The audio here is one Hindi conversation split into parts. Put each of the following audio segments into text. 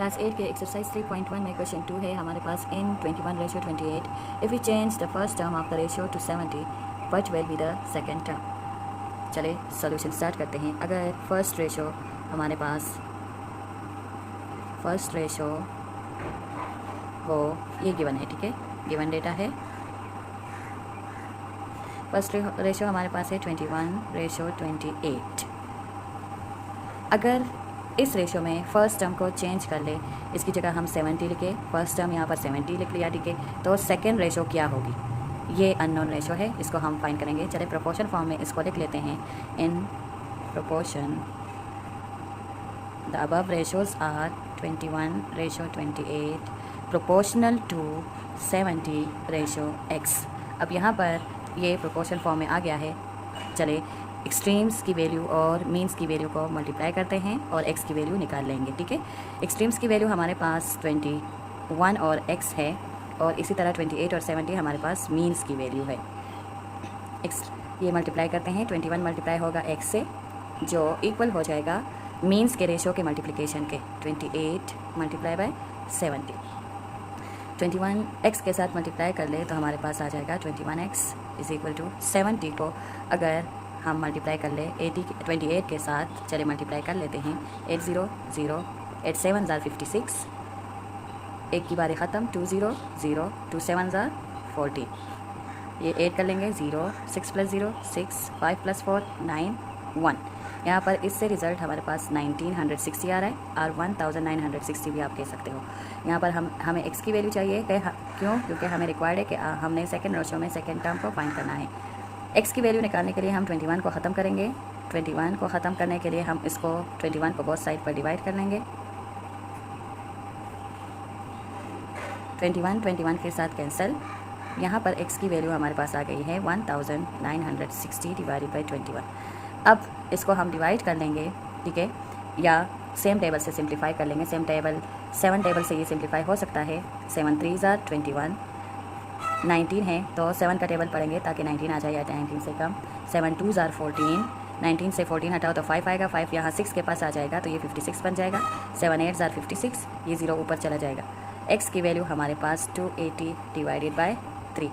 क्लास 8 के एक्सरसाइज 3.1 में क्वेश्चन 2 है हमारे पास in 21:28 if we change the first term of the ratio to 70 what will be the second term. चले सॉल्यूशन स्टार्ट करते हैं। अगर फर्स्ट रेशो हमारे पास फर्स्ट रेशो हो, ये गिवन है, ठीक है, गिवन डेटा है। फर्स्ट रेशो हमारे पास है 21:28। अगर इस रेशो में फ़र्स्ट टर्म को चेंज कर ले, इसकी जगह हम 70 लिखे, फर्स्ट टर्म यहाँ पर 70 लिख लिया, ठीक है, तो सेकेंड रेशो क्या होगी? ये अननोन रेशो है, इसको हम फाइंड करेंगे। चले प्रोपोर्शन फॉर्म में इसको लिख लेते हैं। In proportion the above ratios are 21:28 proportional to 70:x। अब यहाँ पर ये प्रोपोर्शन फॉर्म में आ गया है। चले एक्सट्रीम्स की वैल्यू और मीन्स की वैल्यू को मल्टीप्लाई करते हैं और x की वैल्यू निकाल लेंगे, ठीक है। एक्सट्रीम्स की वैल्यू हमारे पास 21 और x है, और इसी तरह 28 और 70 हमारे पास मीन्स की वैल्यू है। ये मल्टीप्लाई करते हैं, 21 मल्टीप्लाई होगा x से, जो इक्वल हो जाएगा मीन्स के रेशो के मल्टीप्लिकेशन के, 28 मल्टीप्लाई बाय 70। 21 x के साथ मल्टीप्लाई कर ले तो हमारे पास आ जाएगा 21x इज़ इक्वल टू 70 को अगर हम मल्टीप्लाई कर ले 28 के साथ, चले मल्टीप्लाई कर लेते हैं। 8 0 0 8 7 56, एक की बारी ख़त्म, 2 0 0 2 7 40। ये 8 कर लेंगे, 0 6 + 0 6 5 + 4 9 1। यहाँ पर इससे रिज़ल्ट हमारे पास 1960 आ रहा है, और 1960 भी आप कह सकते हो। यहाँ पर हमें x की वैल्यू चाहिए, क्यों? क्योंकि हमें रिक्वायर्ड है कि हमने सेकेंड रेशो में सेकेंड टर्म को फाइंड करना है। x की वैल्यू निकालने के लिए हम 21 को ख़त्म करेंगे। 21 को ख़त्म करने के लिए हम इसको 21 को बोथ साइड पर डिवाइड कर लेंगे। 21 के साथ कैंसिल। यहाँ पर x की वैल्यू हमारे पास आ गई है 1960 डिवाइडेड बाई 21। अब इसको हम डिवाइड कर लेंगे, ठीक है, या सेम टेबल से सिंप्लीफाई कर लेंगे। 7 टेबल से ये सिंप्लीफाई हो सकता है। 7 3 21, 19 है तो 7 का टेबल पढ़ेंगे ताकि 19 आ जाए, या 19 से कम। 7 2 14, 19 से 14 हटाओ तो 5 आएगा, 5 यहाँ 6 के पास आ जाएगा तो ये 56 बन जाएगा। 7 8 56, ये 0 ऊपर चला जाएगा। x की वैल्यू हमारे पास 280 डिवाइडेड बाय 3।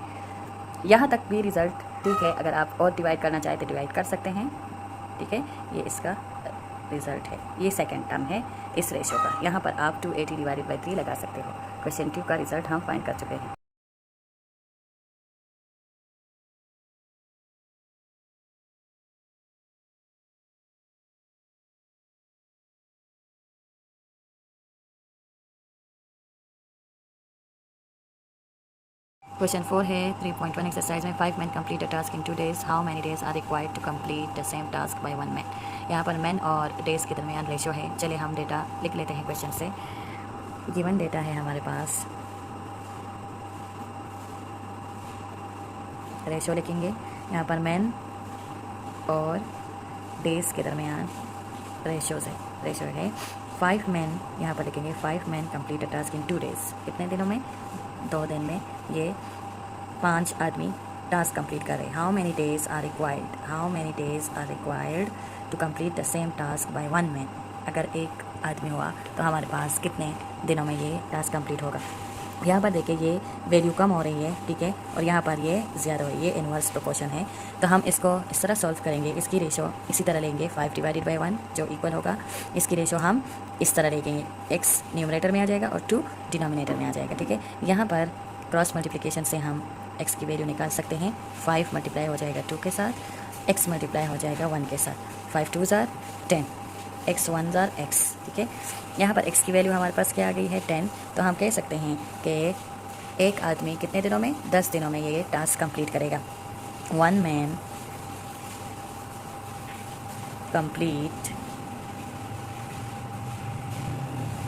यहाँ तक भी रिज़ल्ट ठीक है, अगर आप और डिवाइड करना चाहें तो डिवाइड कर सकते हैं, ठीक है। ये इसका रिज़ल्ट है, ये सेकेंड टर्म है इस रेशो का। यहाँ पर आप 280 डिवाइडेड बाई 3 लगा सकते हो। क्वेश्चन 2 का रिज़ल्ट हम फाइंड कर चुके हैं। क्वेश्चन 4 है 3.1 एक्सरसाइज में 5 men complete a task in 2 days. How many days are required to complete the same task by 1 man? यहाँ पर men और days के दरमियान रेशो है। चलिए हम डेटा लिख लेते हैं क्वेश्चन से। गिवन डेटा है हमारे पास, रेशो लिखेंगे। यहाँ पर men और days के दरमियान रेशो है 5 men। यहाँ पर लिखेंगे 5 men complete a task in 2 days। कितने दिनों में? 2 दिन में ये 5 आदमी टास्क कंप्लीट कर रहे हैं। How many days are required to complete the same task by 1 man. अगर एक आदमी हुआ तो हमारे पास कितने दिनों में ये टास्क कंप्लीट होगा? यहाँ पर देखिए ये वैल्यू कम हो रही है, ठीक है, और यहाँ पर ये ज़्यादा हो रही है, ये इनवर्स प्रोपोर्शन है। तो हम इसको इस तरह सॉल्व करेंगे। इसकी रेशो इसी तरह लेंगे, 5 डिवाइडेड बाई 1 जो इक्वल होगा। इसकी रेशो हम इस तरह लेंगे, x न्यूमरेटर में आ जाएगा और 2 डिनोमिनेटर में आ जाएगा, ठीक है। यहाँ पर क्रॉस मल्टीप्लिकेशन से हम x की वैल्यू निकाल सकते हैं। 5 मल्टीप्लाई हो जाएगा 2 के साथ, x मल्टीप्लाई हो जाएगा 1 के साथ। 5 2 10, x 1 x, ठीक है। यहाँ पर x की वैल्यू हमारे पास क्या आ गई है? 10। तो हम कह सकते हैं कि एक आदमी कितने दिनों में? 10 दिनों में ये टास्क कंप्लीट करेगा। 1 man complete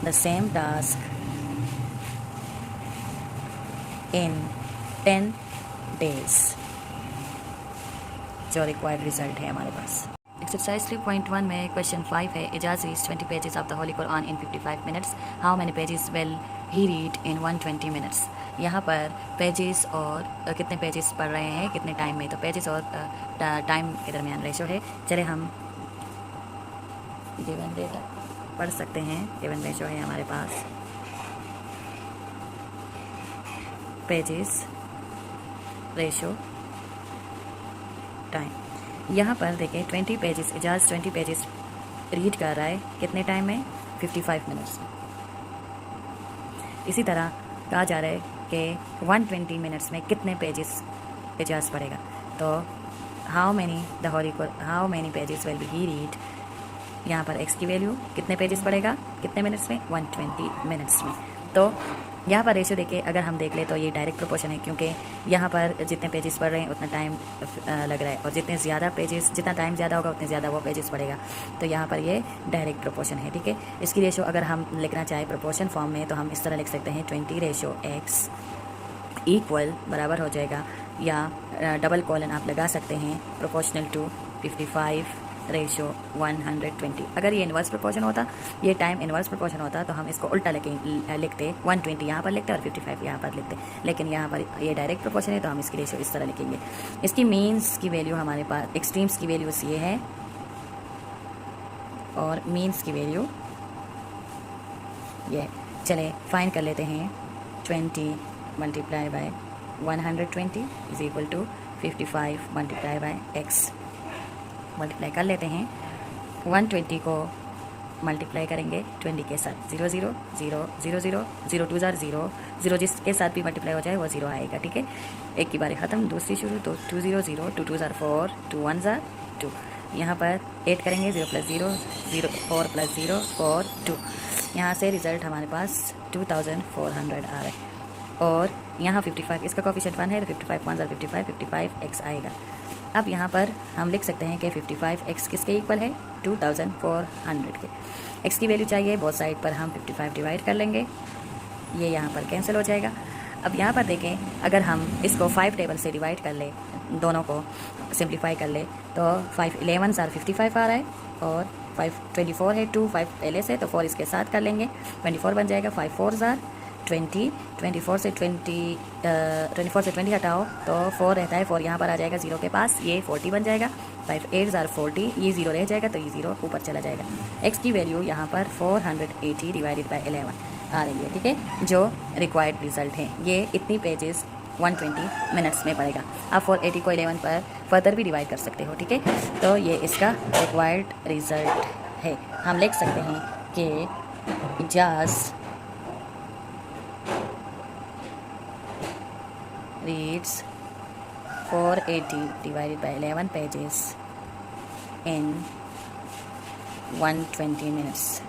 the same task in 10 days, जो रिक्वायर्ड रिजल्ट है हमारे पास। एक्सरसाइज 3.1 में क्वेश्चन 5 है Ejaz read 20 pages of the holy Quran in 55 minutes. How many pages will he read in 120 minutes. यहाँ पर पेजेस और कितने पेजेस पढ़ रहे हैं कितने टाइम में, तो पेजेस और टाइम के दरमियान रेशो है। चले हम गिवन डेटा पढ़ सकते हैं। गिवन रेशो है हमारे पास पेजेस रेशो टाइम। यहाँ पर देखें 20 पेजेस, एजाज 20 पेजेस रीड कर रहा है कितने टाइम में? 55 मिनट्स में। इसी तरह कहा जा रहा है कि 120 मिनट्स में कितने पेजेस एजाज पढ़ेगा। तो how many pages will be he read. यहाँ पर एक्स की वैल्यू कितने पेजेस पढ़ेगा कितने मिनट्स में? 120 मिनट्स में। तो यहाँ पर रेशियो देखिए, अगर हम देख ले तो ये डायरेक्ट प्रोपोर्शन है, क्योंकि यहाँ पर जितने पेजेस पढ़ रहे हैं उतना टाइम लग रहा है, और जितना टाइम ज़्यादा होगा उतने ज़्यादा वो पेजेस पढ़ेगा। तो यहाँ पर ये डायरेक्ट प्रोपोर्शन है, ठीक है। इसकी रेशियो अगर हम लिखना चाहें प्रोपोर्शन फॉर्म में तो हम इस तरह लिख सकते हैं 20:x इक्वल बराबर हो जाएगा, या डबल कॉलन आप लगा सकते हैं, प्रोपोर्शनल टू 55:120। अगर ये इन्वर्स प्रोपोर्शन होता, ये टाइम इन्वर्स प्रोपोर्शन होता, तो हम इसको उल्टा लिखते 120 यहाँ पर लिखते और 55 यहाँ पर लिखते। लेकिन यहाँ पर ये डायरेक्ट प्रोपोर्शन है तो हम इसकी रेशियो इस तरह लिखेंगे। इसकी मीन्स की वैल्यू हमारे पास, एक्सट्रीम्स की वैल्यूज ये है और मीन्स की वैल्यू ये। चले फाइंड कर लेते हैं। 20 multiply by 120 is equal to 55 multiply by x। Multiply कर लेते हैं। 120 को मल्टीप्लाई करेंगे 20 के साथ, 0 0 0 0 0 0 2 ज़ार 0 0, जिसके साथ भी मल्टीप्लाई हो जाए वो 0 आएगा, ठीक है। एक की बारी ख़त्म, दूसरी शुरू। तो 2 0 0 2 2 ज़ार 4 2 1 ज़ार 2। यहाँ पर 8 करेंगे, 0 + 0 0 4 + 0 4 2। यहाँ से रिज़ल्ट हमारे पास 2400 आ रहा है। और यहाँ 55, इसका कोफिशिएंट 1 है तो 55 1 ज़ार 55 55x आएगा। अब यहाँ पर हम लिख सकते हैं कि 55x किसके इक्वल है? 2400 के। x की वैल्यू चाहिए, बोथ साइड पर हम 55 डिवाइड कर लेंगे, ये यहाँ पर कैंसिल हो जाएगा। अब यहाँ पर देखें, अगर हम इसको 5 टेबल से डिवाइड कर ले, दोनों को सिंप्लीफाई कर ले, तो 5 11 ज़ार 55 आ रहा है, और 5 24 है, 2 5 पहले से, तो 4 इसके साथ कर लेंगे, 24 बन जाएगा। 5 4 ज़ार 20, 24 से 20 हटाओ तो 4 रहता है, 4 यहाँ पर आ जाएगा 0 के पास, ये 40 बन जाएगा। 5 8 ज़ार 40, ये 0 रह जाएगा तो ये 0 ऊपर चला जाएगा। x की वैल्यू यहाँ पर 480 डिवाइडेड बाय 11 आ रही है, ठीक है, जो रिक्वायर्ड रिजल्ट है। ये इतनी पेजेस 120 मिनट्स में पड़ेगा। आप 480 को 11 पर फर्दर भी डिवाइड कर सकते हो, ठीक है। तो ये इसका रिक्वायर्ड रिजल्ट है। हम लिख सकते हैं कि Ejaz reads 480 divided by 11 pages in 120 minutes.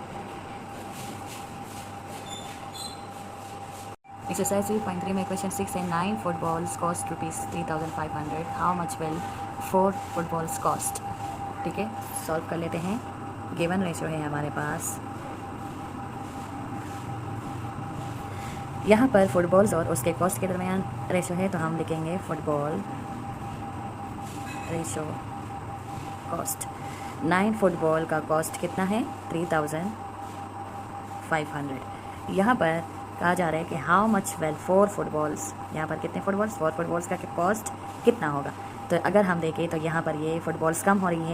Exercise 3.3 में question 6 है 9 footballs cost ₹3,500. How much will 4 footballs cost? ठीक है, सॉल्व कर लेते हैं। गिवन रेशो है हमारे पास, यहाँ पर फुटबॉल्स और उसके कॉस्ट के दरमियान रेशो है, तो हम लिखेंगे फुटबॉल रेशो कॉस्ट। 9 फुटबॉल का कॉस्ट कितना है? 3,500। यहाँ पर कहा जा रहा है कि हाउ मच वेल 4 फुटबॉल्स, यहाँ पर कितने फुटबॉल्स? 4 फुटबॉल्स का कॉस्ट कितना होगा? तो अगर हम देखें तो यहाँ पर ये फुटबॉल्स कम हो रही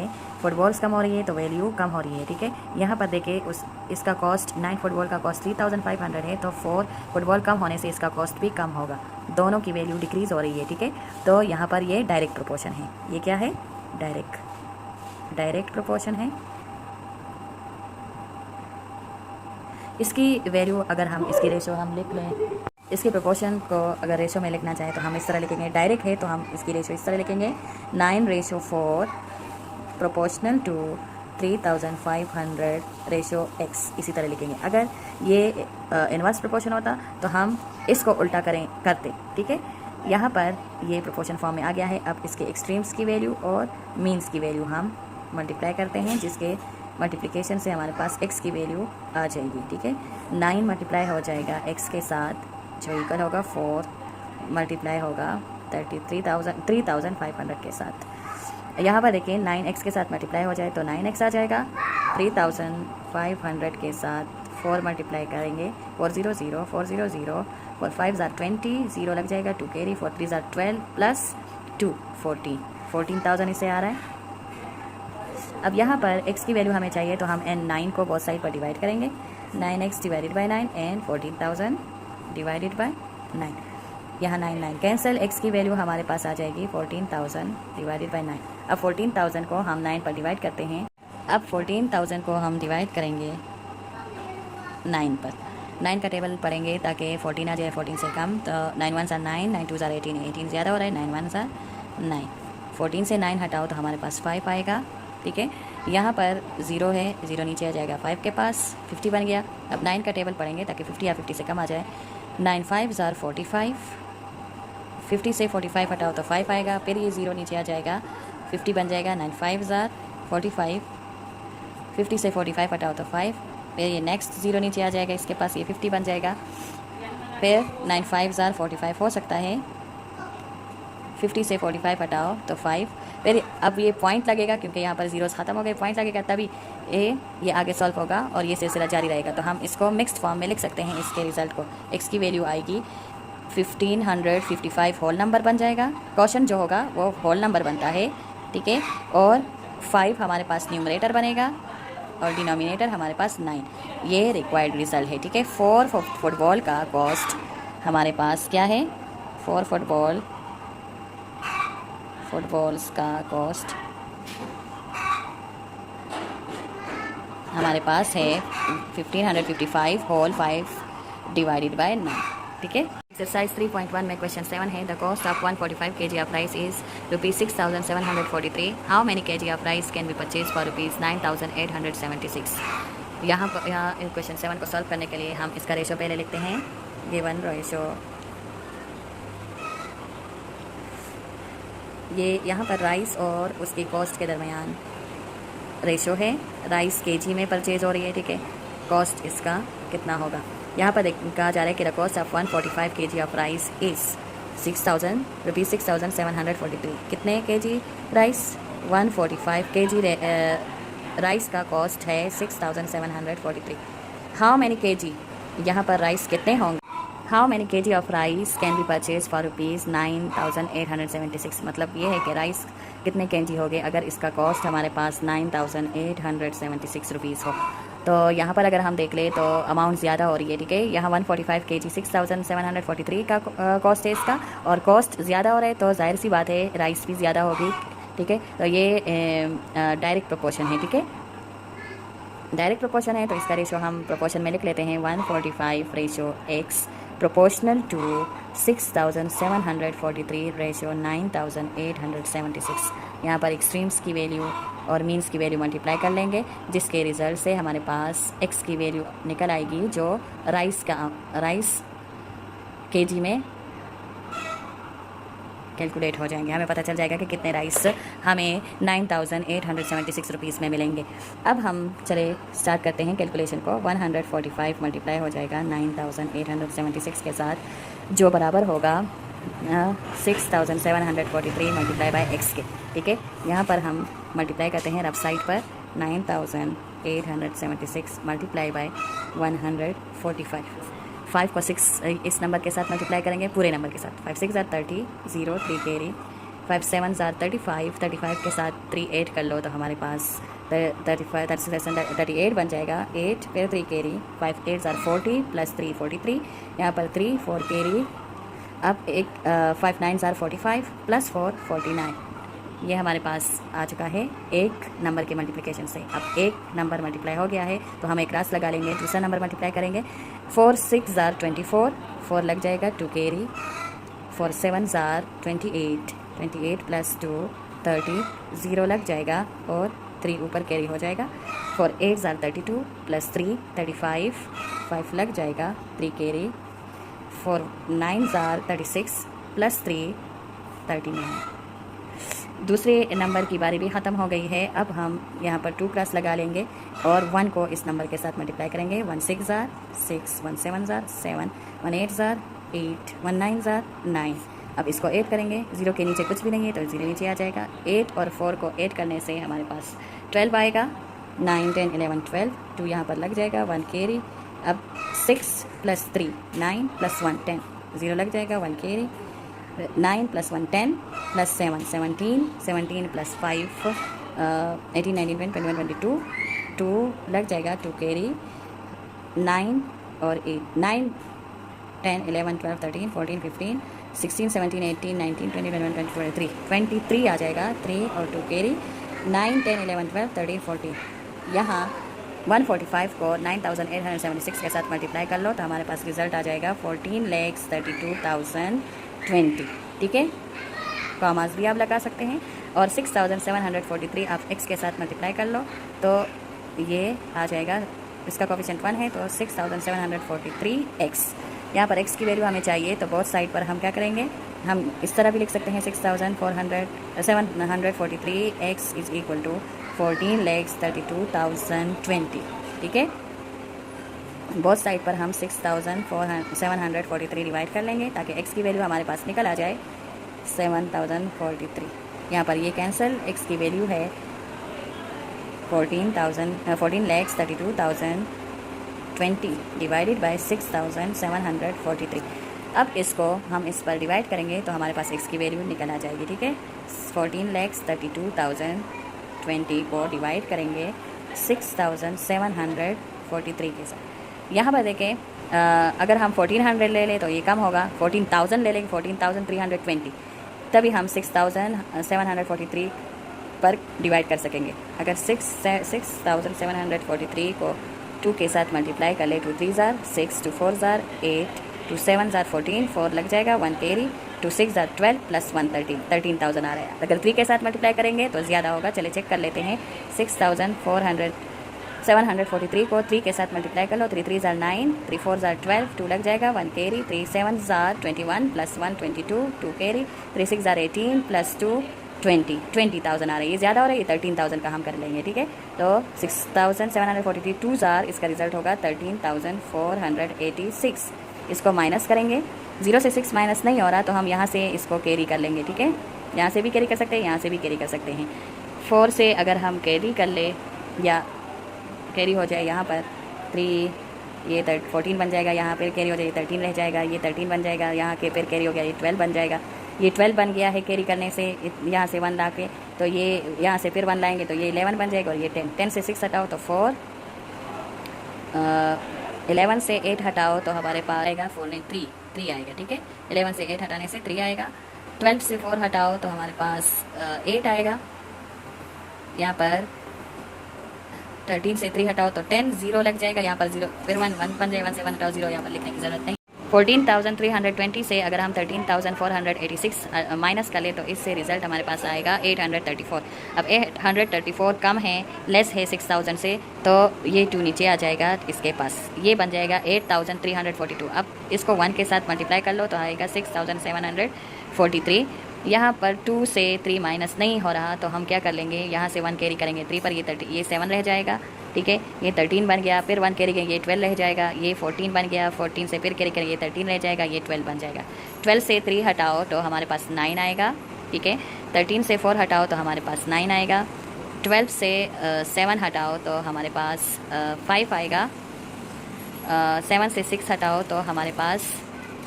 है, तो वैल्यू कम हो रही है, ठीक है। यहाँ पर देखें इसका कॉस्ट 9 फुटबॉल का कॉस्ट 3,500 है, तो 4 फुटबॉल कम होने से इसका कॉस्ट भी कम होगा, दोनों की वैल्यू डिक्रीज़ हो रही है, ठीक है। तो यहाँ पर ये डायरेक्ट प्रोपोर्शन है। ये क्या है? डायरेक्ट प्रोपोर्शन है। इसकी वैल्यू अगर हम इसकी रेशो हम लिख लें, इसके प्रोपोर्शन को अगर रेशो में लिखना चाहें तो हम इस तरह लिखेंगे। डायरेक्ट है तो हम इसकी रेशो इस तरह लिखेंगे 9:4 प्रोपोर्शनल टू 3,500 रेशो x, इसी तरह लिखेंगे। अगर ये इन्वर्स प्रोपोर्शन होता तो हम इसको उल्टा करते, ठीक है। यहाँ पर ये प्रोपोर्शन फॉर्म में आ गया है। अब इसके एक्सट्रीम्स की वैल्यू और मीन्स की वैल्यू हम मल्टीप्लाई करते हैं, जिसके मल्टीप्लिकेशन से हमारे पास x की वैल्यू आ जाएगी, ठीक है। 9 मल्टीप्लाई हो जाएगा x के साथ, जो इक्वल होगा 4 मल्टीप्लाई होगा 3,500 के साथ। यहाँ पर देखिए 9x के साथ मल्टीप्लाई हो जाए तो 9x आ जाएगा। 3,500 के साथ 4 मल्टीप्लाई करेंगे, 4 0 0 4 0 0 4 5 ज़ार 20, 0 लग जाएगा, 2 कैरी, 4 3 ज़ार 12 प्लस 2 14, 14,000 इसे आ रहा है। अब यहाँ पर x की वैल्यू हमें चाहिए, तो हम 9 को बोथ साइड पर डिवाइड करेंगे। 9x divided by 9 and 14,000 divided by 9। यहाँ 9 कैंसिल, x की वैल्यू हमारे पास आ जाएगी 14,000 डिवाइडेड बाई 9। अब 14,000 को हम 9 पर डिवाइड करते हैं। अब 14,000 को हम डिवाइड करेंगे 9 पर। 9 का टेबल पढ़ेंगे ताकि 14 आ जाए 14 से कम। तो 9 1 ज़ार 9, 9 2 ज़ार 18, 18 ज़्यादा हो रहा है, 9 1 ज़ार 9। 14 से 9 हटाओ तो हमारे पास 5 आएगा, ठीक है। यहाँ पर 0 है, 0 नीचे आ जाएगा 5 के पास, 50 बन गया। अब 9 का टेबल पढ़ेंगे ताकि 50 या 50 से कम आ जाए। 9 5 ज़ार 45, 50 से 45 हटाओ तो 5 आएगा, फिर ये 0 नीचे आ जाएगा, 50 बन जाएगा। 9 5 ज़ार 45, 50 से 45 हटाओ तो 5, फिर ये नेक्स्ट 0 नीचे आ जाएगा, इसके पास ये 50 बन जाएगा। फिर 9 5 ज़ार 45 हो सकता है, 50 से 45 हटाओ तो 5। फिर अब ये पॉइंट लगेगा क्योंकि यहाँ पर ज़ीरोस ख़त्म हो गए, पॉइंट लगेगा तभी ये आगे सॉल्व होगा और ये सिलसिला जारी रहेगा। तो हम इसको मिक्स्ड फॉर्म में लिख सकते हैं। इसके रिज़ल्ट को x की वैल्यू आएगी 1555 होल नंबर बन जाएगा। क्वेश्चन जो होगा वो होल नंबर बनता है, ठीक है। और 5 हमारे पास न्यूमरेटर बनेगा और डिनोमिनेटर हमारे पास 9। ये रिक्वायर्ड रिज़ल्ट है, ठीक है। 4 फुटबॉल का कॉस्ट हमारे पास क्या है? 4 फुटबॉल्स का कॉस्ट हमारे पास है 1555 होल 5 डिवाइडेड बाय 9, ठीक है। एक्सरसाइज 3.1 में क्वेश्चन 7 है। The cost of 145 kg of rice is ₹6,743। How many kg of rice can be purchase for ₹9,876। यहाँ क्वेश्चन 7 को सॉल्व करने के लिए हम इसका रेशो पहले लिखते हैं। गिवन रेशो, ये यहाँ पर राइस और उसकी कॉस्ट के दरमियान रेशो है। राइस केजी में परचेज हो रही है, ठीक है। कॉस्ट इसका कितना होगा? यहाँ पर कहा जा रहा है कि the cost of 145 kg of rice is ₹6,743। कितने केजी राइस? 145 kg राइस का कॉस्ट है 6,743। हाउ मैनी केजी, यहाँ पर राइस कितने होंगे? How many kg of rice can be purchase for ₹9,876। मतलब ये है कि राइस कितने केजी हो गए अगर इसका कॉस्ट हमारे पास 9,876 रुपीज़ हो। तो यहाँ पर अगर हम देख लें तो अमाउंट ज़्यादा हो रही है, ठीक है। यहाँ 145 kg 6,743 का कॉस्ट है इसका, और कॉस्ट ज़्यादा हो रहा है तो जाहिर सी बात है राइस भी ज़्यादा होगी, ठीक है। तो ये डायरेक्ट प्रोपोर्शन है, ठीक है। डायरेक्ट प्रोपोर्शन है तो इसका रेशो हम प्रोपोर्शन में लिख लेते हैं। 145 ratio x proportional to 6,743 ratio 9,876। यहाँ पर एक्सट्रीम्स की वैल्यू और मीन्स की वैल्यू मल्टीप्लाई कर लेंगे, जिसके रिज़ल्ट से हमारे पास x की वैल्यू निकल आएगी जो राइस केजी में कैलकुलेट हो जाएंगे। हमें पता चल जाएगा कि कितने राइस हमें 9,876 रुपीज़ में मिलेंगे। अब हम चले स्टार्ट करते हैं कैलकुलेशन को। 145 मल्टीप्लाई हो जाएगा 9,876 के साथ, जो बराबर होगा 6,743 मल्टीप्लाई बाय x के, ठीक है। यहाँ पर हम मल्टीप्लाई करते हैं रफ साइड पर। 9,876 मल्टीप्लाई बाय 145। 5 को 6 इस नंबर के साथ मल्टीप्लाई करेंगे, पूरे नंबर के साथ। 5 6 ज़ार 30, 0 3 कैरी। 5 7 ज़ार 35, 35 के साथ 3 8 कर लो तो हमारे पास 38 बन जाएगा। 8 फिर 3 कैरी। 5 8 ज़ार 40 प्लस 3 43। यहाँ पर 3 4 कैरी। अब 5 9 ज़ार 45 प्लस 4 49। ये हमारे पास आ चुका है एक नंबर के मल्टीप्लिकेशन से। अब एक नंबर मल्टीप्लाई हो गया है तो हम एक क्रॉस लगा लेंगे, दूसरा नंबर मल्टीप्लाई करेंगे। 4 6 ज़ार 24, 4 लग जाएगा 2 कैरी। 4 7 ज़ार 28, 28 प्लस 2 30, 0 लग जाएगा और 3 ऊपर कैरी हो जाएगा। 4 8 ज़ार 32 प्लस 3 35, 5 लग जाएगा 3 कैरी। 4 9 ज़ार 36 प्लस 3 39। दूसरे नंबर की बारी भी ख़त्म हो गई है। अब हम यहाँ पर 2 क्रॉस लगा लेंगे और 1 को इस नंबर के साथ मल्टीप्लाई करेंगे। 1 6 ज़ार 6, 1 7 ज़ार 7, 1 8 ज़ार 8, 1 9 ज़ार 9। अब इसको ऐड करेंगे, 0 के नीचे कुछ भी नहीं है तो 0 नीचे आ जाएगा। 8 और 4 को ऐड करने से हमारे पास 12 आएगा। 9 10 11 12, 2 यहाँ पर लग जाएगा, 1 कैरी। अब 6 प्लस 3 9 प्लस 1 10, 0 लग जाएगा, 1 कैरी। 9 प्लस 1 10 प्लस 7 17, 17 प्लस 5 18, 19, 20, 21, 22, 2 लग जाएगा, 2 कैरी, 9 और 8, 9, 10, 11, 12, 13, 14, 15, 16, 17, 18, 19, 20, 21, 22, 23 आ जाएगा, 3 और 2 कैरी, 9, 10, 11, 12, 13, 14। यहाँ 145 को 9876 के साथ मल्टीप्लाई कर लो तो हमारे पास रिजल्ट आ जाएगा 14,32,020। ठीक है, कॉमास भी आप लगा सकते हैं। और 6743 आप x के साथ मल्टीप्लाई कर लो तो ये आ जाएगा, इसका कोफिशिएंट 1 है तो 6743x। यहाँ पर x की वैल्यू हमें चाहिए तो बोथ साइड पर हम क्या करेंगे, हम इस तरह भी लिख सकते हैं 6743x इज इक्वल टू 14,32,020। ठीक है, बोथ साइड पर हम 6743 डिवाइड कर लेंगे ताकि x की वैल्यू हमारे पास निकल आ जाए 7043। यहाँ पर ये कैंसिल, x की वैल्यू है 14,32,020 डिवाइडेड बाय 6743। अब इसको हम इस पर डिवाइड करेंगे तो हमारे पास x की वैल्यू निकल आ जाएगी। ठीक है, 14,32,020 को डिवाइड करेंगे 6743 के साथ। यहाँ पर देखें, अगर हम 1400 ले लें तो ये कम होगा, 14,000 ले लेंगे 14,320, तभी हम 6743 पर डिवाइड कर सकेंगे। अगर 6743 को 2 के साथ मल्टीप्लाई कर ले, 2 3 ज़ार 6, 2 4 ज़ार 8, 2 7 ज़ार 14, 4 लग जाएगा, 1 कैरी, 2 6 ज़ार 12 प्लस 1 13,000 आ रहा है। अगर 3 के साथ मल्टीप्लाई करेंगे तो ज़्यादा होगा, चले चेक कर लेते हैं। 6743 को 3 के साथ मल्टीप्लाई कर लो, 3 3 ज़ार 9, 3 4 ज़ार 12, 2 लग जाएगा, 1 कैरी, 3 7 ज़ार 21 प्लस 1 22, 2 कैरी, 3 6 ज़ार 18 प्लस 2 20,000 आ रही है, ज़्यादा हो रही है, 13,000 का हम कर लेंगे। ठीक है, तो 6743 2 ज़ार, इसका रिजल्ट होगा 13,486। इसको माइनस करेंगे, 0 से 6 माइनस नहीं हो रहा तो हम यहाँ से इसको कैरी कर लेंगे। ठीक है, यहाँ से भी कैरी कर सकते हैं, यहाँ से भी कैरी कर सकते हैं। 4 से अगर हम कैरी कर ले या कैरी हो जाए यहाँ पर 3, ये 14 बन जाएगा, यहाँ पर कैरी हो जाए 13 रह जाएगा, ये 13 बन जाएगा, यहाँ के फिर कैरी हो गया ये 12 बन जाएगा, ये 12 बन गया है कैरी करने से, यहाँ से 1 ला के, तो ये यहाँ से फिर 1 लाएंगे तो ये 11 बन जाएगा, और ये 10 से 6 हटाओ तो 4, 11 से 8 हटाओ तो हमारे पास आएगा 4 नहीं 3 आएगा। ठीक है, 11 से 8 हटाने से 3 आएगा, 12 से 4 हटाओ तो हमारे पास 8 आएगा, यहाँ पर 13 से 3 हटाओ तो 10, 0 लग जाएगा, यहाँ पर 0 फिर 1 बन जाएगा, 1 से 1 हटाओ 0, यहाँ पर लिखने की ज़रूरत नहीं। 14,320 से अगर हम 13,486 माइनस कर ले तो इससे रिज़ल्ट हमारे पास आएगा 834। अब 834 कम है, लेस है 6,000 से, तो ये 2 नीचे आ जाएगा, इसके पास ये बन जाएगा 8,342। अब इसको 1 के साथ मल्टीप्लाई कर लो तो आएगा 6,743। यहाँ पर 2 से 3 माइनस नहीं हो रहा तो हम क्या कर लेंगे, यहाँ से 1 कैरी करेंगे 3 पर, ये 7 रह जाएगा। ठीक है, ये 13 बन गया, फिर 1 कैरी करेंगे ये 12 रह जाएगा, ये 14 बन गया, 14 से फिर कैरी करेंगे ये 13 रह जाएगा, ये 12 बन जाएगा। 12 से 3 हटाओ तो हमारे पास 9 आएगा। ठीक है, 13 से 4 हटाओ तो हमारे पास 9 आएगा, 12 से 7 हटाओ तो हमारे पास 5 आएगा, 7 से 6 हटाओ तो हमारे पास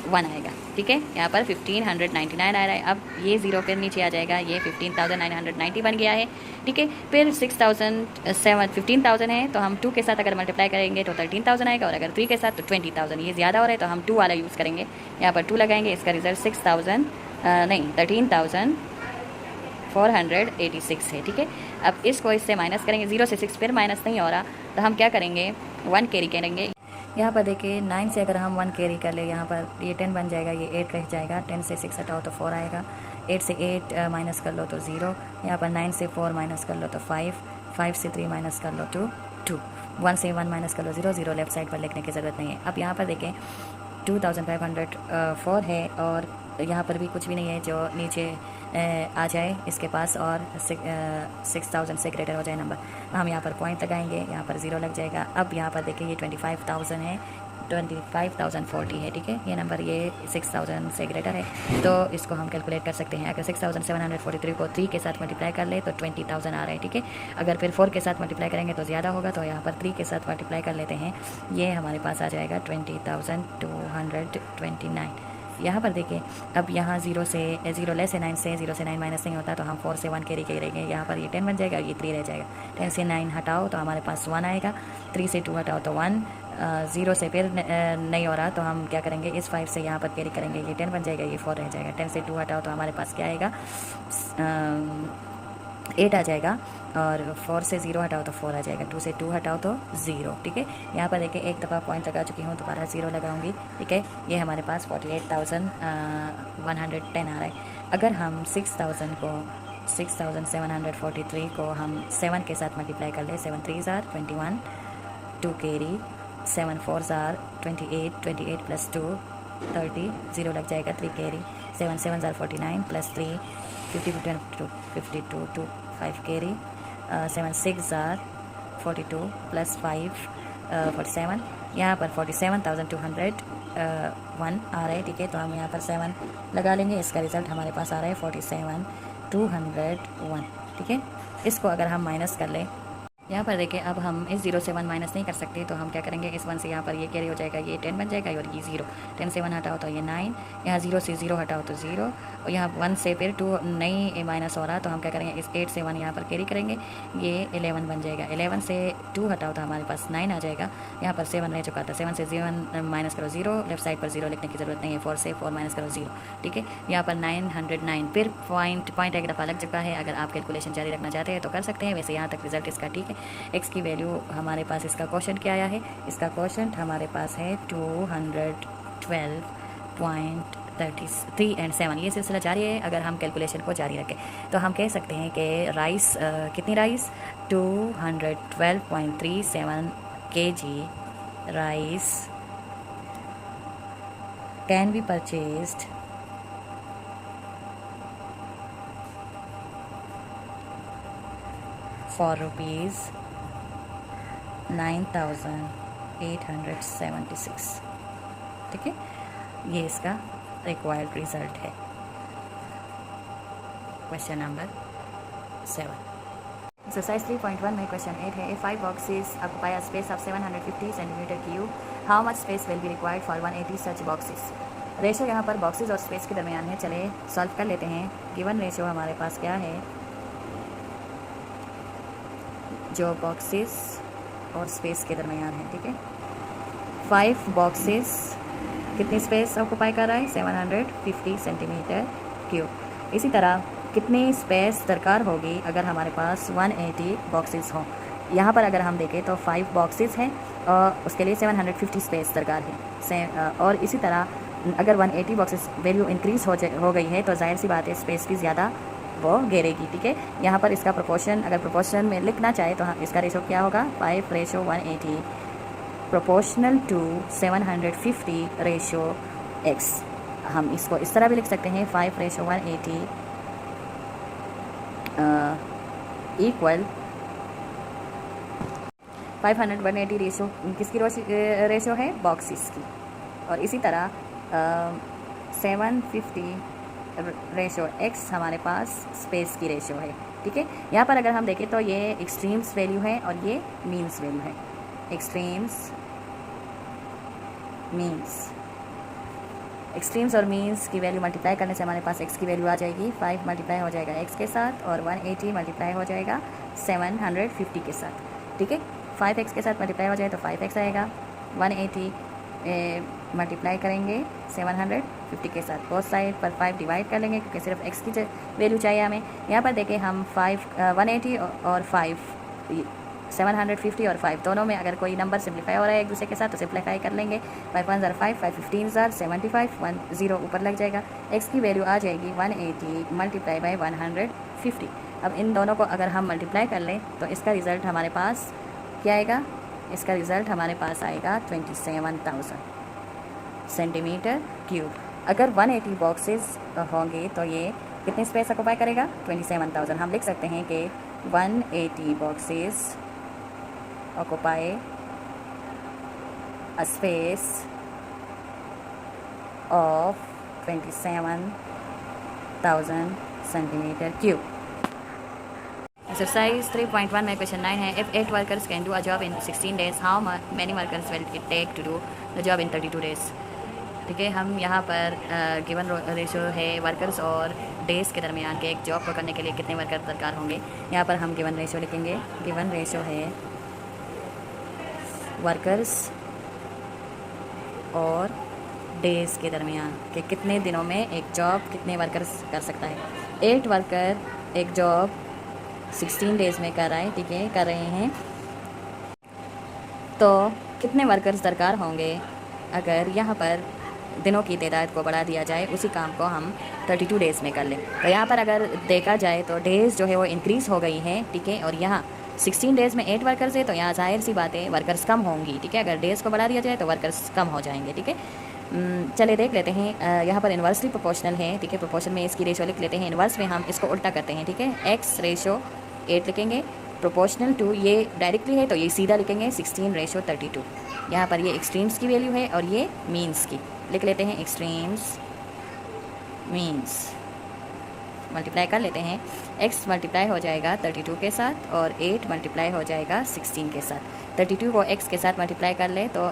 1 आएगा। ठीक है, यहाँ पर 1599 आ रहा है। अब ये 0 फिर नीचे आ जाएगा, ये 15,990 बन गया है। ठीक है, फिर 15,000 है तो हम 2 के साथ अगर मल्टीप्लाई करेंगे तो 13,000 आएगा, और अगर 3 के साथ तो 20,000। ये ज़्यादा हो रहा है तो हम 2 वाला यूज़ करेंगे, यहाँ पर 2 लगाएंगे, इसका रिजल्ट 13,486 है। ठीक है, अब इसको इससे माइनस करेंगे, 0 से 6 फिर माइनस नहीं हो रहा तो हम क्या करेंगे, 1 कैरी करेंगे। यहाँ पर देखिए 9 से अगर हम 1 कैरी कर ले, यहाँ पर ये 10 बन जाएगा, ये 8 रह जाएगा, 10 से 6 हटाओ तो 4 आएगा, 8 से 8 माइनस कर लो तो 0, यहाँ पर 9 से 4 माइनस कर लो तो 5, 5 से 3 माइनस कर लो तो 2, 1 से 1 माइनस कर लो 0, 0 लेफ्ट साइड पर लिखने की ज़रूरत नहीं है। अब यहाँ पर देखें 2,504 है और यहाँ पर भी कुछ भी नहीं है जो नीचे आ जाए इसके पास और 6,000 से ग्रेटर हो जाए नंबर। हम यहाँ पर पॉइंट लगाएंगे, यहाँ पर 0 लग जाएगा। अब यहाँ पर देखिए ये 25,000 है, 25,040 है। ठीक है, ये नंबर ये 6,000 से ग्रेटर है तो इसको हम कैलकुलेट कर सकते हैं। अगर 6,743 को 3 के साथ मल्टीप्लाई कर ले तो 20,000 आ रहा है। ठीक है, अगर फिर 4 के साथ मल्टीप्लाई करेंगे तो ज़्यादा होगा, तो यहाँ पर 3 के साथ मल्टीप्लाई कर लेते हैं, ये हमारे पास आ जाएगा 20,229। यहाँ पर देखिए, अब यहाँ 0 लेस से 9 से 0 से 9 माइनस नहीं होता, तो हम 4 से 1 कैरी करेंगे। यहाँ पर ये 10 बन जाएगा, ये 3 रह जाएगा। 10 से 9 हटाओ तो हमारे पास 1 आएगा। 3 से 2 हटाओ तो 1। 0 से फिर नहीं हो रहा तो हम क्या करेंगे, इस 5 से यहाँ पर कैरी करेंगे, ये 10 बन जाएगा, ये 4 रह जाएगा। 10 से 2 हटाओ तो हमारे पास क्या आएगा, 8 आ जाएगा। और 4 से 0 हटाओ तो 4 आ जाएगा। 2 से 2 हटाओ तो 0। ठीक है, यहाँ पर देखिए एक दफ़ा पॉइंट लगा चुकी हूँ, दोबारा 0 लगाऊंगी। ठीक है, ये हमारे पास 48,110 आ रहा है। अगर हम 6743 को हम 7 के साथ मल्टीप्लाई कर ले, 7 3 ज़ार 21, 2 कैरी, 7 4 ज़ार 28, 28 प्लस 2 30, 0 लग जाएगा, 3 कैरी, 7 7 ज़ार 49 प्लस 3 50 52 2 5 कैरी, 7 6 ज़ार 42 प्लस 5 47। यहाँ पर 47,201 आ रहा है। ठीक है, तो हम यहाँ पर 7 लगा लेंगे, इसका रिज़ल्ट हमारे पास आ रहा है 47,201। ठीक है, इसको अगर हम माइनस कर लें, यहाँ पर देखिए अब हम इस 0 से 1 माइनस नहीं कर सकते, तो हम क्या करेंगे, इस 1 से यहाँ पर ये कैरी हो जाएगा, ये 10 बन जाएगा और ये 0। 10 से 1 हटाओ तो ये 9, यहाँ 0 से 0 हटाओ तो 0, और यहाँ 1 से फिर 2 नहीं माइनस हो रहा, तो हम क्या करेंगे, इस 8 से 1 यहाँ पर कैरी करेंगे, ये 11 बन जाएगा। 11 से 2 हटाओ तो हमारे पास 9 आ जाएगा। यहाँ पर 7 रह चुका था, 7 से 0 माइनस करो 0, लेफ्ट साइड पर 0 लिखने की ज़रूरत नहीं है। 4 से 4 माइनस करो 0। ठीक है, यहाँ पर 909 फिर पॉइंट एक दफ़ा लग चुका है। अगर आप कैलकुलेशन जारी रखना चाहते हैं तो कर सकते हैं, वैसे यहाँ तक रिजल्ट इसका ठीक है। एक्स की वैल्यू हमारे पास, इसका क्वेश्चन क्या आया है, इसका क्वेश्चन हमारे पास है 212.33 एंड 7। ये सिलसिला जारी है। अगर हम कैलकुलेशन को जारी रखें तो हम कह सकते हैं कि राइस कितनी rice 212.37 kg rice can be purchased for rupees 9,876। ठीक है, ये इसका रिक्वायर्ड रिजल्ट है। Question number 7। एक्सरसाइज 3.1 में क्वेश्चन 8 है, 5 boxes occupy a space of 750 centimeter cube, how much space will be required for 180 such boxes? Ratio यहाँ पर बॉक्सेस और स्पेस के दरमियान है। चले सॉल्व कर लेते हैं। गिवन रेशो हमारे पास क्या है, जो बॉक्सेस और स्पेस के दरमियान है। ठीक है, 5 बॉक्सेस कितनी स्पेस ऑक्यूपाई कर रहा है, 750 सेंटीमीटर क्यूब। इसी तरह कितनी स्पेस दरकार होगी अगर हमारे पास 180 बॉक्सेस हों। यहाँ पर अगर हम देखें तो 5 बॉक्सेस हैं और उसके लिए 750 स्पेस दरकार है। और इसी तरह अगर 180 बॉक्सेस वैल्यू इंक्रीज़ हो गई है तो जाहिर सी बात है स्पेस भी ज़्यादा वो घेरेगी। ठीक है, यहाँ पर इसका प्रोपोर्शन अगर प्रोपोर्शन में लिखना चाहे तो इसका रेशो क्या होगा, 5:180 प्रोपोर्शनल टू 750 रेशो x। हम इसको इस तरह भी लिख सकते हैं, 5:180 इक्वल 500/180 रेशो किसकी रेशो है, बॉक्सेस की। और इसी तरह 750 रेशो x हमारे पास स्पेस की रेशो है। ठीक है, यहाँ पर अगर हम देखें तो ये एक्सट्रीम्स वैल्यू है और ये मीन्स वैल्यू है। एक्सट्रीम्स और मीन्स की वैल्यू मल्टीप्लाई करने से हमारे पास x की वैल्यू आ जाएगी, 5 मल्टीप्लाई हो जाएगा x के साथ और 180 मल्टीप्लाई हो जाएगा 750 के साथ। ठीक है, 5x के साथ मल्टीप्लाई हो जाए तो 5x आएगा, 180 मल्टीप्लाई करेंगे 750 के साथ, बोथ साइड पर 5 डिवाइड कर लेंगे क्योंकि सिर्फ x की वैल्यू चाहिए हमें। यहाँ पर देखें हम 180 और 5 750 और 5 दोनों में अगर कोई नंबर सिम्प्लीफाई हो रहा है एक दूसरे के साथ तो सिम्प्लीफाई कर लेंगे। 5 1 ज़ार 5, 5 15 ज़ार 75, 1 0 ऊपर लग जाएगा। x की वैल्यू आ जाएगी 180 मल्टीप्लाई बाई 150। अब इन दोनों को अगर हम मल्टीप्लाई कर लें तो इसका रिज़ल्ट हमारे पास क्या आएगा, इसका रिज़ल्ट हमारे पास आएगा 27,000 सेंटीमीटर क्यूब। अगर 180 बॉक्सेस होंगे तो ये कितनी स्पेस ऑक्यूपाई करेगा, 27,000। हम लिख सकते हैं कि 180 boxes occupy a space of 27,000 centimetre cube. Exercise 3.1 में क्वेश्चन 9 है, if 8 workers can do a job in 16 days, how many workers will it take to do the job in 32 days? ठीक है। हम यहाँ पर गिवन रेशो है वर्कर्स और डेज़ के दरमियान के एक जॉब को करने के लिए कितने वर्कर दरकार होंगे। यहाँ पर हम गिवन रेशो लिखेंगे। गिवन रेशो है वर्कर्स और डेज़ के दरमियान के कितने दिनों में एक जॉब कितने वर्कर्स कर सकता है। 8 वर्कर एक जॉब 16 डेज़ में कर रहा है, ठीक है, कर रहे हैं। तो कितने वर्कर्स दरकार होंगे अगर यहाँ पर दिनों की तादाद को बढ़ा दिया जाए, उसी काम को हम 32 डेज़ में कर लें। तो यहाँ पर अगर देखा जाए तो डेज़ जो है वो इंक्रीज़ हो गई हैं, ठीक है, और यहाँ 16 डेज़ में 8 वर्कर्स है, तो यहाँ जाहिर सी बात है वर्कर्स कम होंगी, ठीक है। अगर डेज़ को बढ़ा दिया जाए तो वर्कर्स कम हो जाएंगे, ठीक है। चलिए देख लेते हैं। यहाँ पर इन्वर्सली प्रोपोर्शनल है, ठीक है। प्रोपोर्शन में इसकी रेशो लिख लेते हैं, इन्वर्स में हम इसको उल्टा करते हैं, ठीक है। एक्स रेशो 8 लिखेंगे, प्रोपोर्शनल टू ये डायरेक्टली है तो ये सीधा लिखेंगे 16:32। यहाँ पर ये एक्सट्रीम्स की वैल्यू है और ये मीन्स की लिख लेते हैं। एक्सट्रीम्स मीन्स मल्टीप्लाई कर लेते हैं। x मल्टीप्लाई हो जाएगा 32 के साथ और 8 मल्टीप्लाई हो जाएगा 16 के साथ। 32 को x के साथ मल्टीप्लाई कर ले तो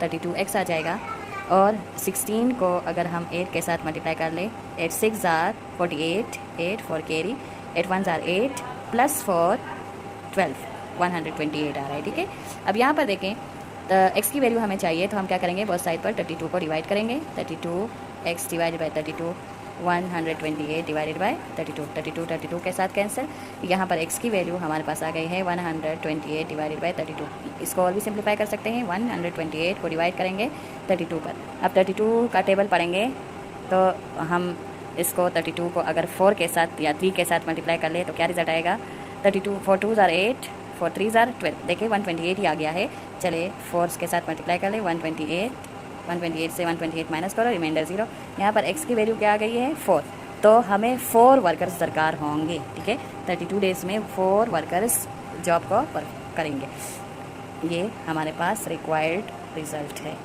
32x आ जाएगा और 16 को अगर हम 8 के साथ मल्टीप्लाई कर ले, 8 6 आर 48, 8 4 कैरी, 8 1 आर 8 प्लस 4 12, 128 आ रहा है, ठीक है। अब यहाँ पर देखें तो x की वैल्यू हमें चाहिए तो हम क्या करेंगे, बोथ साइड पर 32 को डिवाइड करेंगे। 32x divided by 32, 128 divided by 32, 32 के साथ कैंसिल। यहाँ पर x की वैल्यू हमारे पास आ गई है 128 डिवाइडेड बाई 32। इसको और भी सिंप्लीफाई कर सकते हैं। 128 को डिवाइड करेंगे 32 पर। अब 32 का टेबल पढ़ेंगे तो हम इसको 32 को अगर 4 के साथ या 3 के साथ मल्टीप्लाई कर ले तो क्या रिजल्ट आएगा। 32 4 2 आर 8, 4 3 आर 12। देखिए 128 ही आ गया है। चले 4 के साथ मल्टीप्लाई कर ले, 128 से 128 माइनस करो, रिमाइंडर 0। यहाँ पर x की वैल्यू क्या आ गई है 4, तो हमें 4 वर्कर्स दरकार होंगे, ठीक है। 32 डेज़ में 4 वर्कर्स जॉब को करेंगे। ये हमारे पास रिक्वायर्ड रिज़ल्ट है।